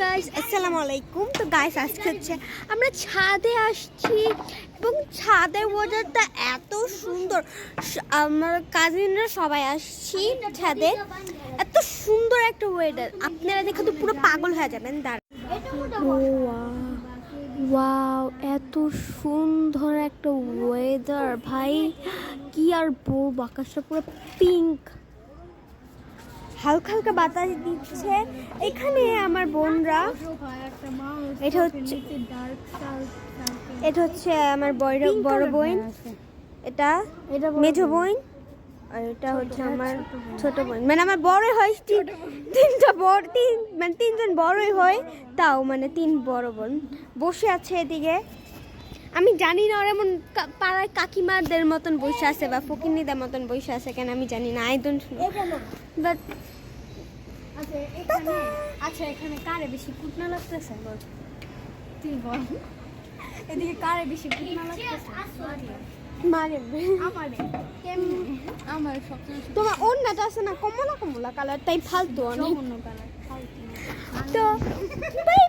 Guys, আসসালামু আলাইকুম। তো গাইস, আজকে হচ্ছে আমরা ছাদে আসছি এবং ছাদের ওয়েদারটা এত সুন্দর। আমার কাজিনরা সবাই আসছি ছাদে। এত সুন্দর একটা ওয়েদার, আপনারা দেখে তো পুরো পাগল হয়ে যাবেন। ওয়াও, এত সুন্দর একটা ওয়েদার ভাই, কি আর বলবো। আকাশটা পুরো পিঙ্ক, হালকা হালকা বাতাস দিচ্ছে। এখানে আমার বোনরা, এটা হচ্ছে আমার বড় বোন, এটা মেজো বোন, আর এটা হচ্ছে আমার ছোট বোন। মানে আমার বড় হয় তিনজন বড়ই হয়, তাও মানে তিন বড় বোন বসে আছে এদিকে। আমি জানি না ওরা এমন পাড়ায় কাকিমাদের মতন বসে আছে বা ফকিন্নিদের মতন বসে আছে কেন, আমি জানি না। আই ডোন্ট নো, বাট আচ্ছা, এখানে কারে বেশি কুটনা লাগতেছে বল, তুই বল। এদিকে কারে বেশি কুটনা লাগতেছে? মানে আমার সবসময় তোমার ওড়নাটা আছে না কমলা কমলা কালার, তাই ফালতু অনেক। অন্য কালার তো বাই